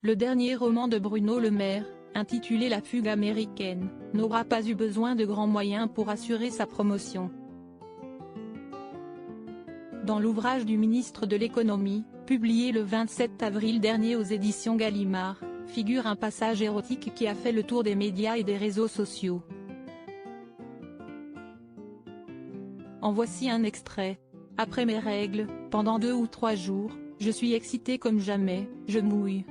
Le dernier roman de Bruno Le Maire, intitulé La fugue américaine, n'aura pas eu besoin de grands moyens pour assurer sa promotion. Dans l'ouvrage du ministre de l'Économie, publié le 27 avril dernier aux éditions Gallimard, figure un passage érotique qui a fait le tour des médias et des réseaux sociaux. En voici un extrait. Après mes règles, pendant 2 ou 3 jours, je suis excitée comme jamais, je mouille.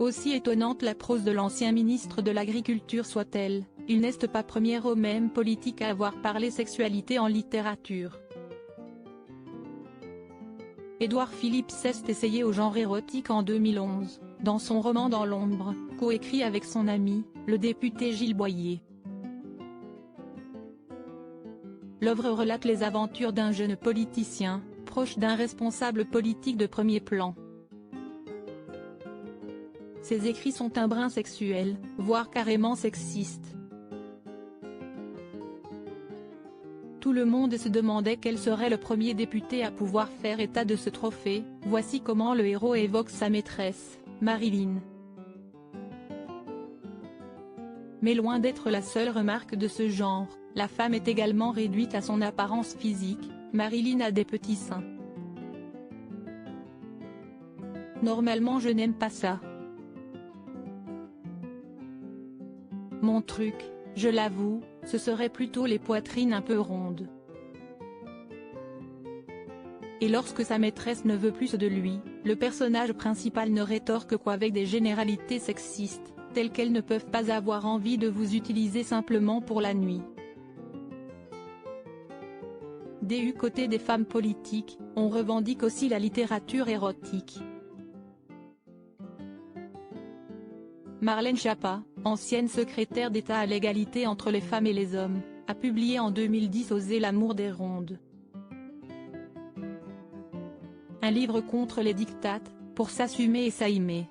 Aussi étonnante la prose de l'ancien ministre de l'Agriculture soit-elle, il n'est pas premier homme même politique à avoir parlé sexualité en littérature. Édouard Philippe s'est essayé au genre érotique en 2011, dans son roman Dans l'ombre, coécrit avec son ami, le député Gilles Boyer. L'œuvre relate les aventures d'un jeune politicien, proche d'un responsable politique de premier plan. Ses écrits sont un brin sexuel, voire carrément sexiste. Tout le monde se demandait quel serait le premier député à pouvoir faire état de ce trophée. Voici comment le héros évoque sa maîtresse, Marilyn. Mais loin d'être la seule remarque de ce genre, la femme est également réduite à son apparence physique. Marilyn a des petits seins. Normalement je n'aime pas ça. Mon truc, je l'avoue, ce serait plutôt les poitrines un peu rondes. Et lorsque sa maîtresse ne veut plus de lui, le personnage principal ne rétorque qu'avec des généralités sexistes, telles qu'elles ne peuvent pas avoir envie de vous utiliser simplement pour la nuit. Du côté des femmes politiques, on revendique aussi la littérature érotique. Marlène Schiappa, ancienne secrétaire d'État à l'égalité entre les femmes et les hommes, a publié en 2010 Oser l'amour des rondes. Un livre contre les dictates, pour s'assumer et s'aimer.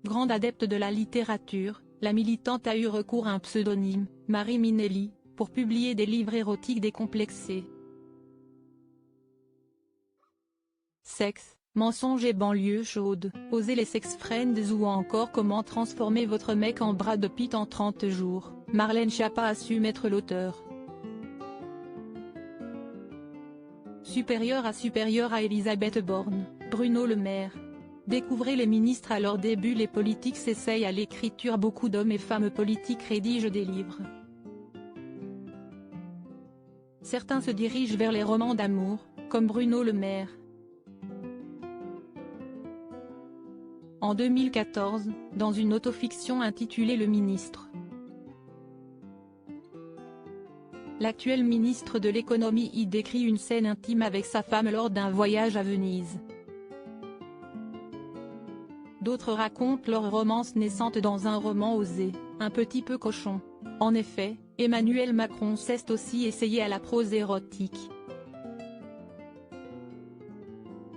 Grande adepte de la littérature, la militante a eu recours à un pseudonyme, Marie Minelli, pour publier des livres érotiques décomplexés. Sexe, mensonges et banlieue chaude, Oser les sex friends ou encore Comment transformer votre mec en Brad Pitt en 30 jours, Marlène Schiappa a su mettre l'auteur. Supérieur à Elisabeth Borne, Bruno Le Maire. Découvrez les ministres à leur début. Les politiques s'essayent à l'écriture. Beaucoup d'hommes et femmes politiques rédigent des livres. Certains se dirigent vers les romans d'amour, comme Bruno Le Maire. En 2014, dans une autofiction intitulée Le ministre, l'actuel ministre de l'économie y décrit une scène intime avec sa femme lors d'un voyage à Venise. D'autres racontent leur romance naissante dans un roman osé, un petit peu cochon. En effet, Emmanuel Macron s'est aussi essayé à la prose érotique.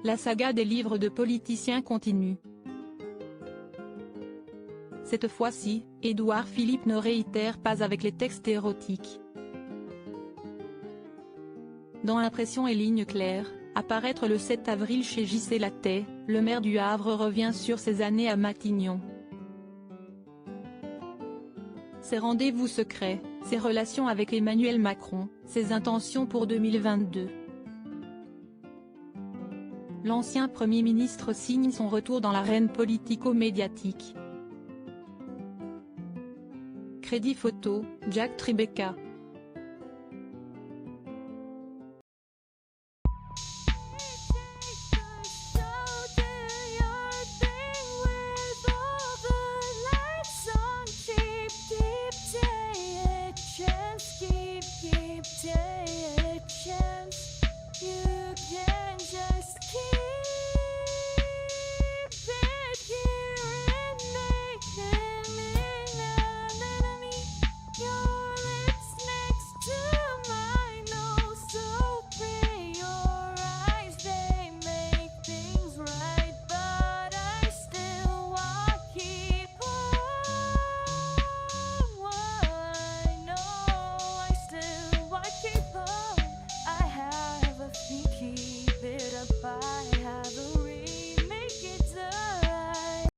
La saga des livres de politiciens continue. Cette fois-ci, Édouard Philippe ne réitère pas avec les textes érotiques. Dans Impression et lignes claires, à paraître le 7 avril chez J.C. Lattès, le maire du Havre revient sur ses années à Matignon. Ses rendez-vous secrets, ses relations avec Emmanuel Macron, ses intentions pour 2022. L'ancien Premier ministre signe son retour dans l'arène politico-médiatique. Crédit photo, Jack Tribeca.